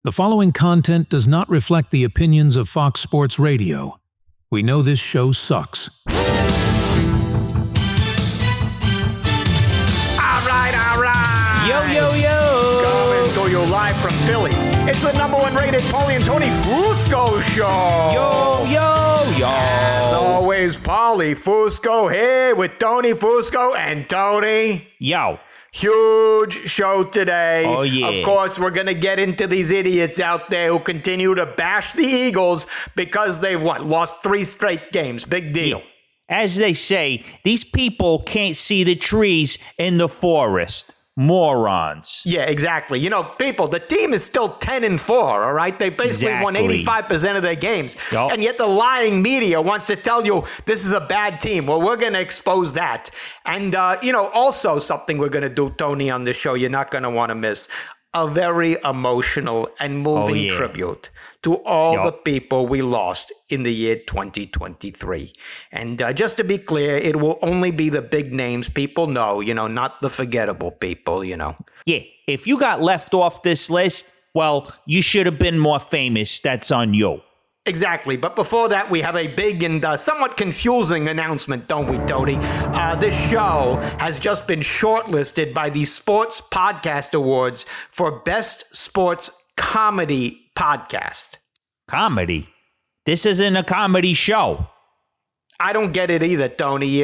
The following content does not reflect the opinions of Fox Sports Radio. We know this show sucks. All right. Yo. Coming to you live from Philly. It's the number one rated Paulie and Tony Fusco Show. Yo. As always, Paulie Fusco here with Tony Fusco and Tony. Yo. Huge show today. Oh, yeah. Of course, we're going to get into these idiots out there who continue to bash the Eagles because they've, lost 3 straight games. Big deal. Yeah. As they say, these people can't see the trees in the forest. Morons. Yeah, exactly. You know, people, the team is still 10-4, all right? They basically won 85% of their games. Yep. And yet the lying media wants to tell you this is a bad team. Well, we're going to expose that. And, also something we're going to do, Tony, on this show you're not going to want to miss. A very emotional and moving tribute to all the people we lost in the year 2023. And just to be clear, it will only be the big names people know, not the forgettable people, Yeah, if you got left off this list, well, you should have been more famous. That's on you. Exactly. But before that, we have a big and somewhat confusing announcement, don't we, Tony? This show has just been shortlisted by the Sports Podcast Awards for Best Sports Comedy Podcast. Comedy? This isn't a comedy show. I don't get it either, Tony.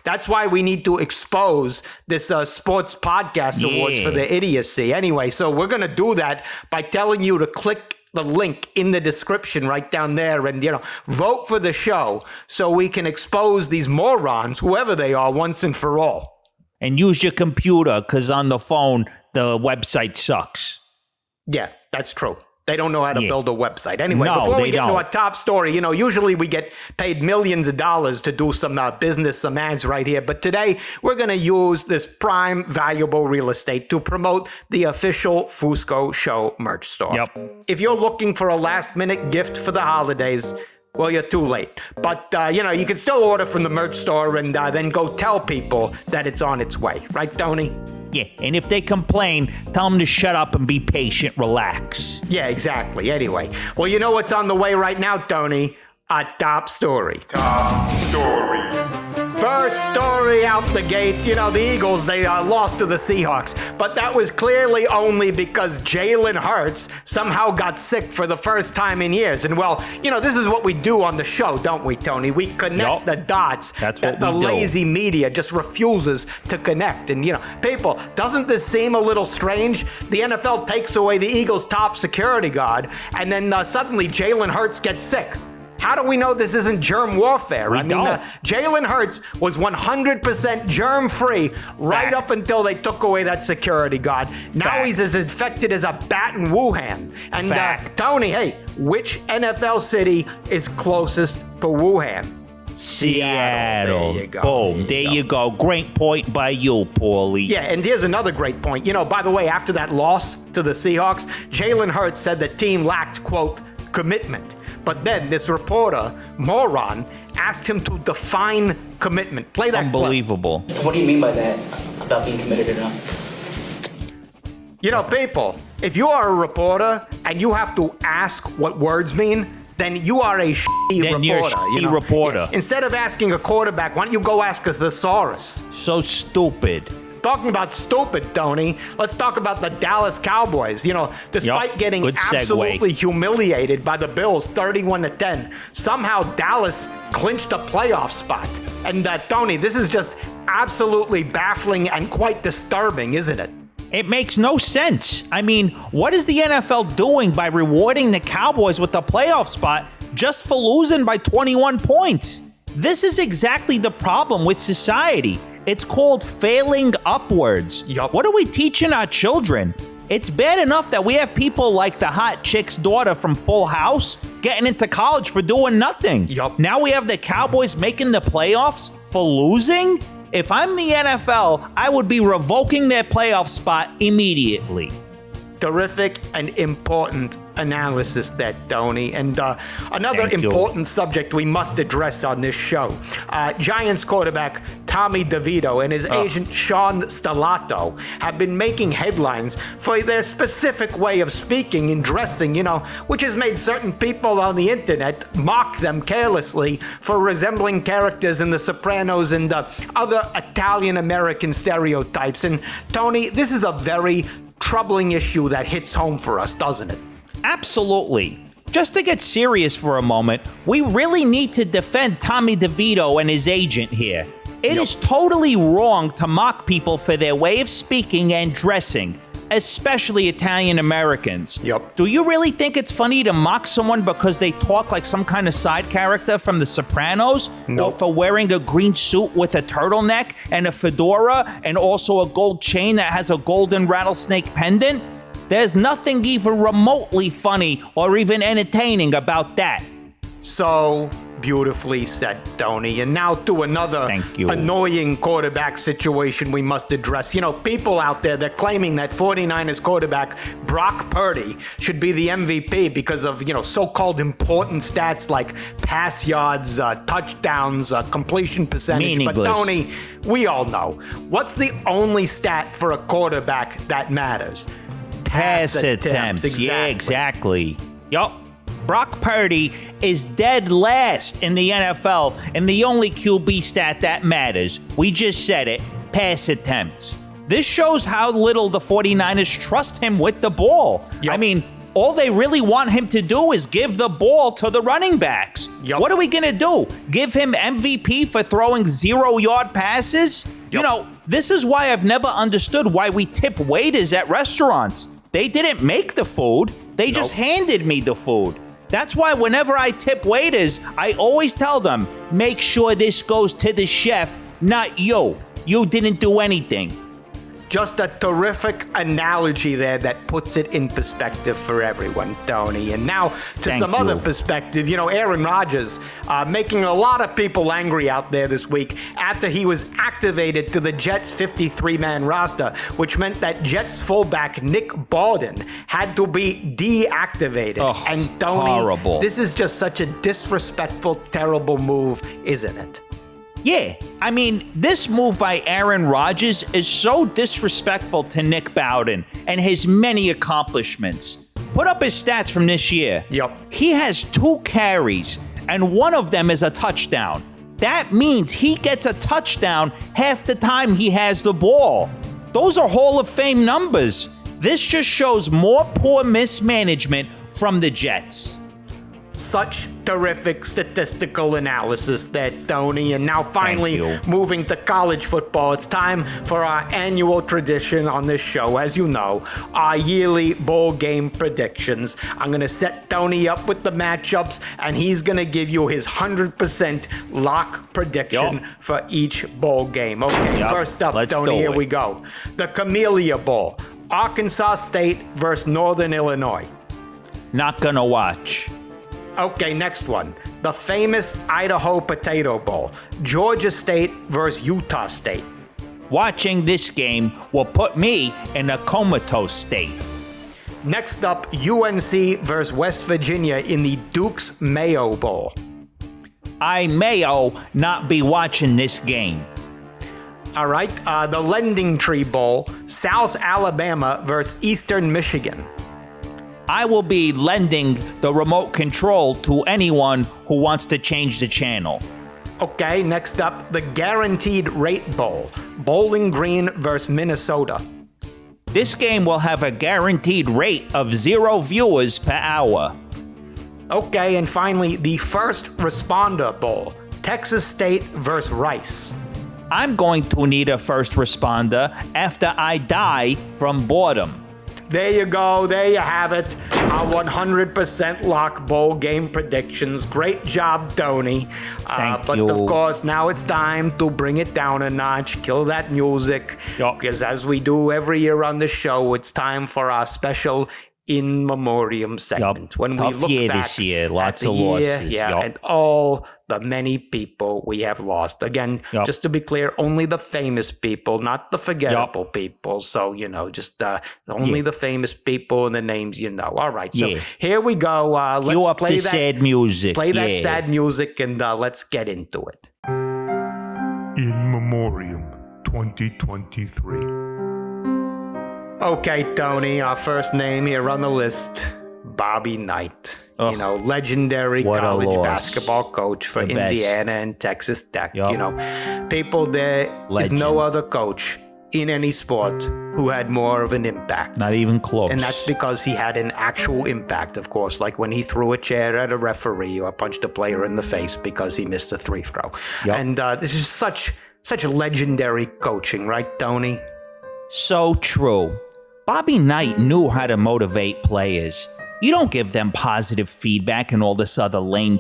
That's why we need to expose this Sports Podcast Awards for the idiocy. Anyway, so we're going to do that by telling you to click the link in the description right down there and, vote for the show so we can expose these morons, whoever they are, once and for all. And use your computer, because on the phone, the website sucks. Yeah, that's true. They don't know how to build a website. Anyway, before we get into our top story, usually we get paid millions of dollars to do some business, some ads right here. But today, we're going to use this prime valuable real estate to promote the official Fusco Show merch store. Yep. If you're looking for a last-minute gift for the holidays, well, you're too late. But, you can still order from the merch store and then go tell people that it's on its way. Right, Tony? Yeah, and if they complain, tell them to shut up and be patient, relax. Yeah, exactly. Anyway, well, you know what's on the way right now, Tony? A top story. Top story. First story out the gate, the Eagles, they lost to the Seahawks. But that was clearly only because Jalen Hurts somehow got sick for the first time in years. And well, this is what we do on the show, don't we, Tony? We connect the dots. That's what the we do. lazy media just refuses to connect. And, people, doesn't this seem a little strange? The NFL takes away the Eagles' top security guard, and then suddenly Jalen Hurts gets sick. How do we know this isn't germ warfare? Jalen Hurts was 100% germ-free right up until they took away that security guard. Now he's as infected as a bat in Wuhan. And Tony, hey, which NFL city is closest to Wuhan? Seattle. There you go. Boom. There you go. Great point by you, Paulie. Yeah, and here's another great point. By the way, after that loss to the Seahawks, Jalen Hurts said the team lacked, quote, commitment. But then this reporter, moron, asked him to define commitment. Play that Unbelievable. Clip. What do you mean by that, about being committed or not? People, if you are a reporter and you have to ask what words mean, then you are a reporter. You're a reporter. Yeah. Instead of asking a quarterback, why don't you go ask a thesaurus? So stupid. Talking about stupid, Tony, let's talk about the Dallas Cowboys. Despite getting absolutely humiliated by the Bills 31-10, somehow Dallas clinched a playoff spot. And Tony, this is just absolutely baffling and quite disturbing, isn't it? It makes no sense. I mean, what is the NFL doing by rewarding the Cowboys with the playoff spot just for losing by 21 points? This is exactly the problem with society. It's called failing upwards. Yup. What are we teaching our children? It's bad enough that we have people like the hot chick's daughter from Full House getting into college for doing nothing. Yup. Now we have the Cowboys making the playoffs for losing? If I'm the NFL, I would be revoking their playoff spot immediately. Terrific and important analysis there, Tony. And another important subject we must address on this show. Giants quarterback Tommy DeVito and his agent Sean Stellato have been making headlines for their specific way of speaking and dressing, which has made certain people on the internet mock them carelessly for resembling characters in The Sopranos and other Italian-American stereotypes. And Tony, this is a very troubling issue that hits home for us, doesn't it? Absolutely. Just to get serious for a moment, we really need to defend Tommy DeVito and his agent here. It is totally wrong to mock people for their way of speaking and dressing, especially Italian Americans. Do you really think it's funny to mock someone because they talk like some kind of side character from The Sopranos? Or for wearing a green suit with a turtleneck and a fedora and also a gold chain that has a golden rattlesnake pendant? There's nothing even remotely funny or even entertaining about that. So beautifully said, Tony. And now to another annoying quarterback situation we must address. People out there, they're claiming that 49ers quarterback Brock Purdy should be the MVP because of, so-called important stats like pass yards, touchdowns, completion percentage. But Tony, we all know, what's the only stat for a quarterback that matters? Pass attempts. Exactly. Yeah, exactly. Yup. Brock Purdy is dead last in the NFL, and the only QB stat that matters, we just said it, pass attempts. This shows how little the 49ers trust him with the ball. I mean, all they really want him to do is give the ball to the running backs. What are we going to do? Give him MVP for throwing 0-yard passes? This is why I've never understood why we tip waiters at restaurants. They didn't make the food. They just handed me the food. That's why whenever I tip waiters, I always tell them, make sure this goes to the chef, not you. You didn't do anything. Just a terrific analogy there that puts it in perspective for everyone, Tony. And now to some other perspective, Aaron Rodgers making a lot of people angry out there this week after he was activated to the Jets 53-man roster, which meant that Jets fullback Nick Bawden had to be deactivated. And Tony, horrible. This is just such a disrespectful, terrible move, isn't it? Yeah, I mean, this move by Aaron Rodgers is so disrespectful to Nick Bawden and his many accomplishments. Put up his stats from this year. He has 2 carries, and one of them is a touchdown. That means he gets a touchdown half the time he has the ball. Those are Hall of Fame numbers. This just shows more poor mismanagement from the Jets. Such terrific statistical analysis there, Tony. And now finally moving to college football, it's time for our annual tradition on this show. As you know, our yearly bowl game predictions. I'm going to set Tony up with the matchups, and he's going to give you his 100% lock prediction for each bowl game. Okay, first up, Tony, here we go. The Camellia Bowl, Arkansas State versus Northern Illinois. Not going to watch. Okay, next one. The famous Idaho Potato Bowl, Georgia State versus Utah State. Watching this game will put me in a comatose state. Next up, UNC versus West Virginia in the Duke's Mayo Bowl. I mayo not be watching this game. All right, the Lending Tree Bowl, South Alabama versus Eastern Michigan. I will be lending the remote control to anyone who wants to change the channel. Okay, next up, the Guaranteed Rate Bowl, Bowling Green versus Minnesota. This game will have a guaranteed rate of 0 viewers per hour. Okay, and finally, the First Responder Bowl, Texas State versus Rice. I'm going to need a first responder after I die from boredom. There you go. There you have it. Our 100% lock bowl game predictions. Great job, Tony. But of course, now it's time to bring it down a notch. Kill that music. Because as we do every year on the show, it's time for our special In Memoriam segment. When Tough we look year back this year. at Lots the of year, losses. yeah, and all the many people we have lost. Again, just to be clear, only the famous people, not the forgettable people. So, just only the famous people and the names you know. All right, so here we go. Let's Cue up play the sad music. Play that sad music and let's get into it. In Memoriam 2023. Okay, Tony, our first name here on the list, Bobby Knight. Legendary college basketball coach for Indiana and Texas Tech. People, there is no other coach in any sport who had more of an impact. Not even close. And that's because he had an actual impact, of course, like when he threw a chair at a referee or punched a player in the face because he missed a free throw. And this is such legendary coaching, right, Tony? So true. Bobby Knight knew how to motivate players. You don't give them positive feedback and all this other lame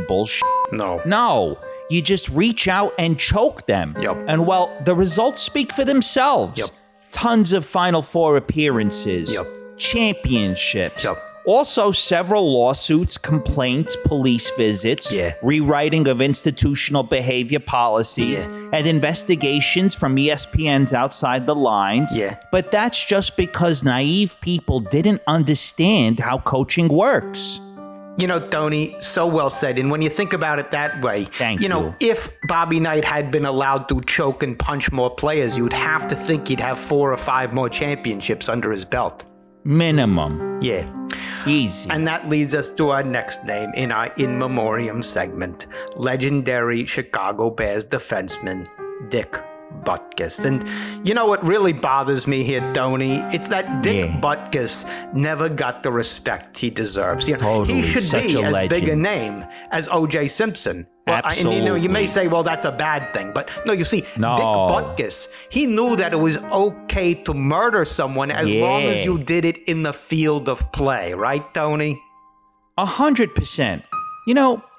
bullshit. No. You just reach out and choke them. And the results speak for themselves. Tons of Final Four appearances. Championships. Also, several lawsuits, complaints, police visits, rewriting of institutional behavior policies, and investigations from ESPN's Outside the Lines. But that's just because naive people didn't understand how coaching works. Tony, so well said. And when you think about it that way, Thank you. If Bobby Knight had been allowed to choke and punch more players, you'd have to think he'd have 4 or 5 more championships under his belt. Minimum. Yeah. Easy. And that leads us to our next name in our In Memoriam segment, legendary Chicago Bears defenseman Dick Butkus. And what really bothers me here, Tony? It's that Dick Butkus never got the respect he deserves. Totally. He should Such be a as legend. big a name as O.J. Simpson. Absolutely. And you may say, well, that's a bad thing. But no, you see, Dick Butkus, he knew that it was okay to murder someone as long as you did it in the field of play. Right, Tony? 100%.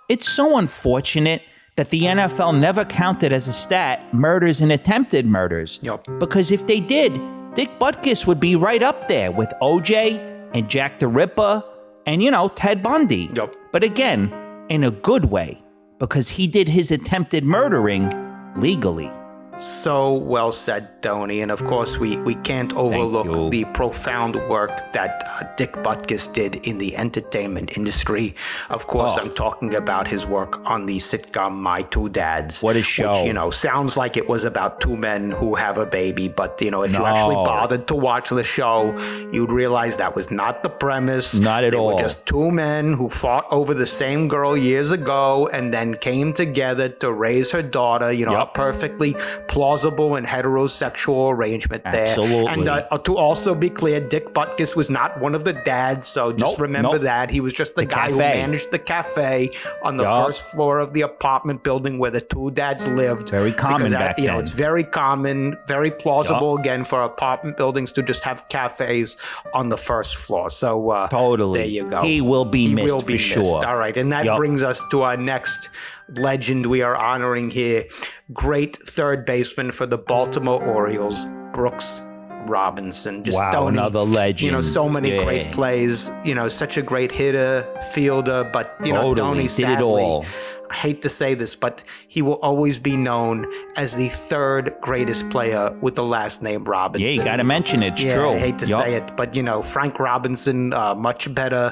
It's so unfortunate that the NFL never counted as a stat murders and attempted murders. Because if they did, Dick Butkus would be right up there with O.J. and Jack the Ripper and, Ted Bundy. But again, in a good way, because he did his attempted murdering legally. So well said, Tony. And of course, we can't overlook the profound work that Dick Butkus did in the entertainment industry. Of course, I'm talking about his work on the sitcom My Two Dads. What a show. Which, sounds like it was about 2 men who have a baby. But, if you actually bothered to watch the show, you'd realize that was not the premise. Not at all. They were just 2 men who fought over the same girl years ago and then came together to raise her daughter, a perfectly plausible and heterosexual arrangement there. Absolutely. And to also be clear, Dick Butkus was not one of the dads, so just remember that. He was just the guy who managed the cafe on the first floor of the apartment building where the 2 dads lived. Very common back then. It's very common, very plausible again for apartment buildings to just have cafes on the first floor. So totally. There you go. He will be missed for sure. All right, and that brings us to our next legend we are honoring here. Great third baseman for the Baltimore Orioles, Brooks Robinson. Just Tony, another legend. So many great plays. Such a great hitter, fielder, but Tony, sadly, did it all. I hate to say this, but he will always be known as the 3rd greatest player with the last name Robinson. Yeah, you got to mention it. It's true. I hate to say it, but Frank Robinson, much better.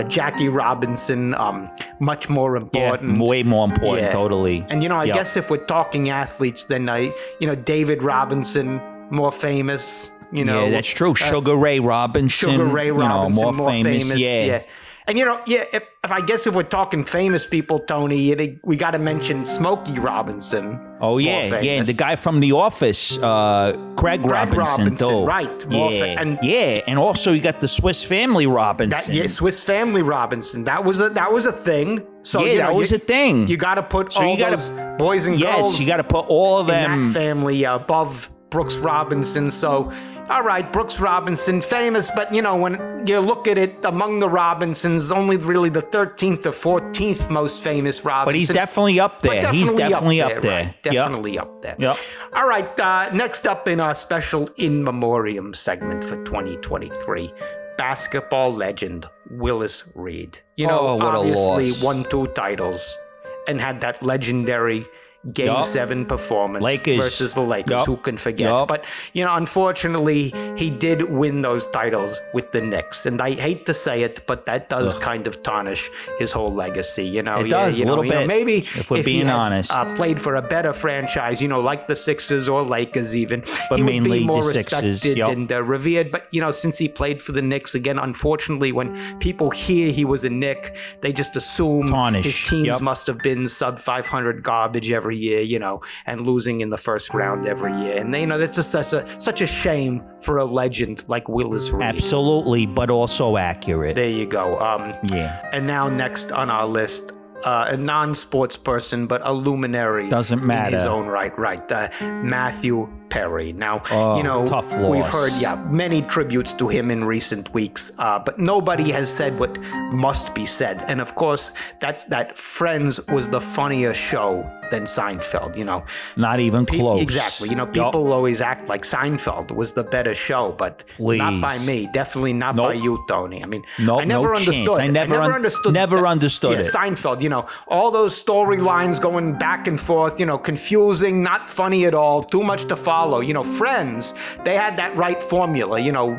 Jackie Robinson, much more important. Yeah, way more important. Totally. And I guess if we're talking athletes, then David Robinson, more famous. Yeah, that's true. Sugar Ray Robinson. More famous. Yeah. And if we're talking famous people, Tony, we got to mention Smokey Robinson. Oh yeah, the guy from The Office, Craig Robinson, too. Right? And also you got the Swiss Family Robinson. Swiss Family Robinson. That was a thing. So that was a thing. You got to put all those boys and girls. Yes, you got to put all of them in that family above Brooks Robinson. So. All right, Brooks Robinson, famous, but when you look at it, among the Robinsons, only really the 13th or 14th most famous Robinson. But he's definitely up there. He's definitely up there. Right? Definitely up there. Yep. All right, next up in our special In Memoriam segment for 2023, basketball legend, Willis Reed. You know, Oh, what a obviously loss. won 2 titles and had that legendary Game 7 performance versus the Lakers. Who can forget? But, you know, unfortunately, he did win those titles with the Knicks. And I hate to say it, but that does kind of tarnish his whole legacy. You know, It does, a little bit, maybe if we're being honest. Played for a better franchise, you know, like the Sixers or Lakers even. But he would mainly be more the Sixers, respected and revered. But, you know, since he played for the Knicks, again, unfortunately, when people hear he was a Knick, they just assume his teams must have been sub 500 garbage every year, you know, and losing in the first round every year. And, you know, that's just such a shame for a legend like Willis Reed. Absolutely, but also accurate. There you go. Yeah. And now next on our list, a non-sports person, but a luminary. Doesn't matter. In his own right. Matthew Perry. Now, you know, tough loss. we've heard, many tributes to him in recent weeks, but nobody has said what must be said. And of course, that's that Friends was the funnier show than Seinfeld, you know. Not even close. Exactly. You know, people always act like Seinfeld was the better show, but not by me. Definitely not by you, Tony. I mean, I never understood it. I never understood it. Seinfeld, you know, all those storylines going back and forth, you know, confusing, not funny at all, too much to follow. You know, Friends, they had that right formula, you know,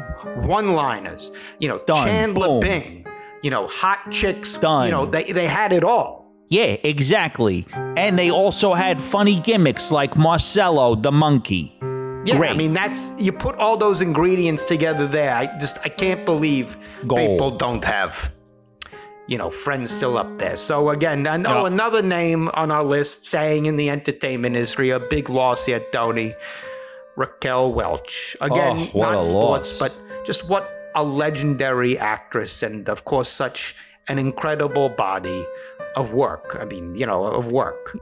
one-liners, you know, Chandler Bing, you know, hot chicks, you know, they had it all. Yeah, exactly. And they also had funny gimmicks like Marcello the monkey. Yeah, Great. I mean, you put all those ingredients together there. I can't believe people don't have, you know, Friends still up there. So again, another name on our list, saying in the entertainment industry, a big loss here, Tony. Raquel Welch. Again, not sports, but just what a legendary actress, and of course, such an incredible body of work. I mean, you know, of work.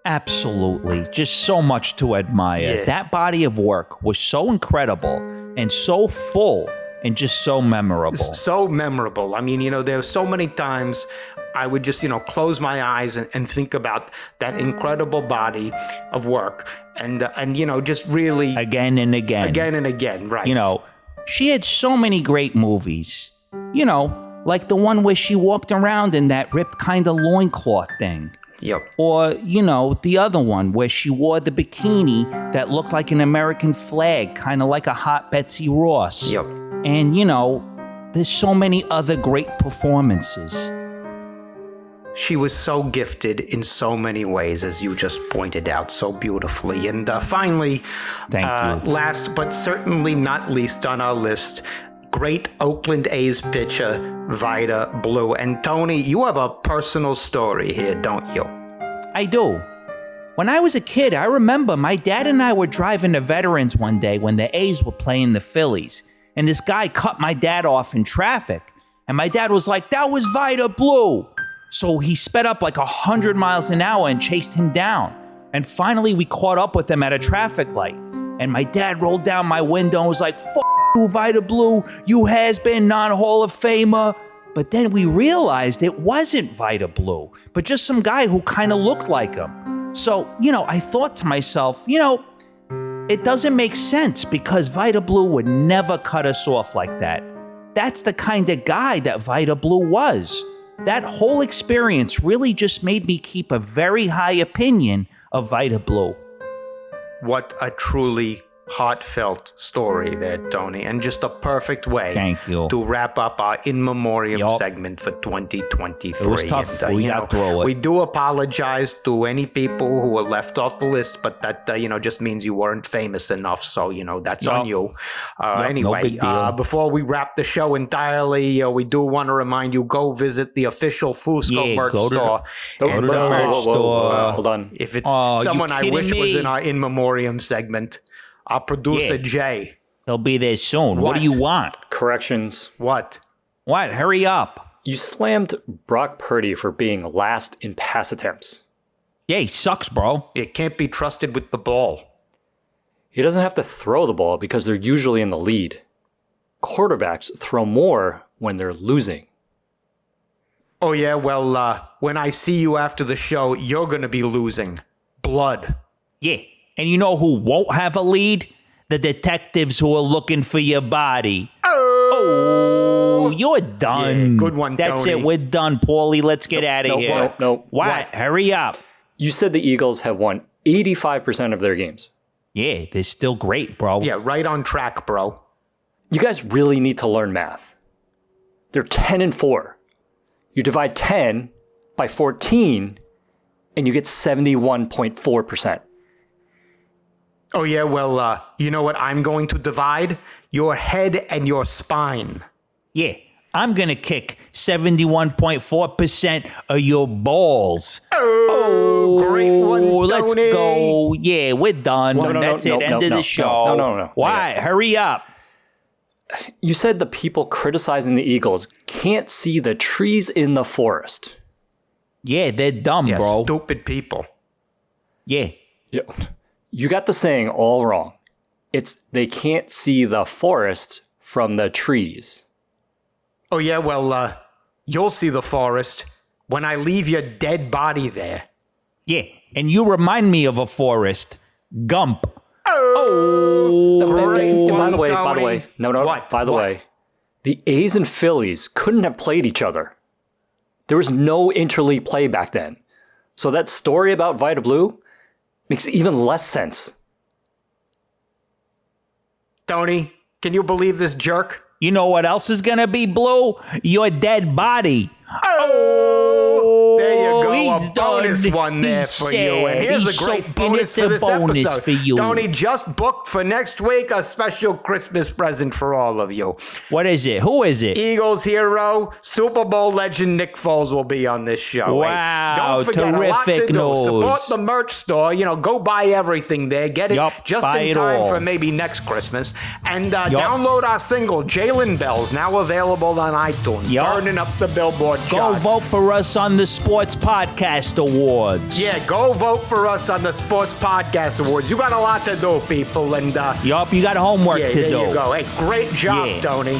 Absolutely. Just so much to admire. Yeah. That body of work was so incredible and so full and just so memorable. So memorable. I mean, you know, there were so many times I would just, you know, close my eyes and think about that incredible body of work and you know, just really again and again, right. You know, she had so many great movies, you know, like the one where she walked around in that ripped kind of loincloth thing. Yep. Or, you know, the other one where she wore the bikini that looked like an American flag, kind of like a hot Betsy Ross. Yep. And, you know, there's so many other great performances. She was so gifted in so many ways, as you just pointed out so beautifully. And finally, Thank you. last but certainly not least on our list, great Oakland A's pitcher, Vida Blue. And Tony, you have a personal story here, don't you? I do. When I was a kid, I remember my dad and I were driving to Veterans one day when the A's were playing the Phillies. And this guy cut my dad off in traffic. And my dad was like, "That was Vida Blue." So he sped up like 100 miles an hour and chased him down. And finally, we caught up with him at a traffic light. And my dad rolled down my window and was like, "F*** you, Vida Blue, you has-been non-Hall of Famer." But then we realized it wasn't Vida Blue, but just some guy who kind of looked like him. So, you know, I thought to myself, you know, it doesn't make sense because Vida Blue would never cut us off like that. That's the kind of guy that Vida Blue was. That whole experience really just made me keep a very high opinion of Vida Blue. What a truly heartfelt story there, Tony, and just a perfect way Thank you. to wrap up our In Memoriam Yup. segment for 2023. It was tough. And, We you got know, through it. We do apologize to any people who were left off the list, but that, you know, just means you weren't famous enough. So, you know, that's on you. Anyway, no big deal. before we wrap the show entirely, we do want to remind you, go visit the official Fusco merch go to store. Go to the merch store. Hold on. If it's Oh, someone you I kidding wish was me? in our In Memoriam segment, our producer, Jay. He'll be there soon. What do What? you want? Corrections. What? What? Hurry up. You slammed Brock Purdy for being last in pass attempts. Yeah, he sucks, bro. It can't be trusted with the ball. He doesn't have to throw the ball because they're usually in the lead. Quarterbacks throw more when they're losing. Oh, yeah, well, when I see you after the show, you're going to be losing. Blood. Yeah. And you know who won't have a lead? The detectives who are looking for your body. Oh. Oh, you're done. Yeah, good one, That's Tony. it. We're done, Paulie. Let's get out of here. no. What? Hurry up. You said the Eagles have won 85% of their games. Yeah, they're still great, bro. Yeah, right on track, bro. You guys really need to learn math. They're 10-4. You divide 10 by 14, and you get 71.4%. Oh, yeah, well, you know what I'm going to divide? Your head and your spine. Yeah, I'm going to kick 71.4% of your balls. Oh, great one, Tony. Let's go. Yeah, we're done. That's it. End of the show. No. Why? Hurry up. You said the people criticizing the Eagles can't see the trees in the forest. Yeah, they're dumb, Yeah, bro. stupid people. Yeah. You got the saying all wrong. It's they can't see the forest from the trees. Oh, yeah, well, you'll see the forest when I leave your dead body there. Yeah, and you remind me of a forest. Gump. By the way, What? by the way, the A's and Phillies couldn't have played each other. There was no interleague play back then. So that story about Vita Blue makes even less sense. Tony, can you believe this jerk? You know what else is gonna be blue? Your dead body. Oh, there you go. He's A bonus done. one there He's for you. And here's He's a great soaking bonus it for to this bonus episode. for you. Tony just booked for next week a special Christmas present for all of you. What is it? Who is it? Eagles hero, Super Bowl legend Nick Foles will be on this show. Wow, Don't forget, a lot to terrific do. news. Support the merch store. Go buy everything there. Get it just buy in it time all. for maybe next Christmas. And download our single, Jalen Bells, now available on iTunes. Burning up the Billboard Go charts. vote for us on the Sports Podcast Awards. Yeah, go vote for us on the Sports Podcast Awards. You got a lot to do, people. And Yup, you got homework to there do. you go. Hey, great job, Yeah. Tony.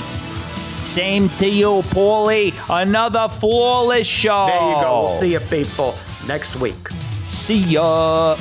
Same to you, Paulie. Another flawless show. There you go. We'll see you, people, next week. See ya.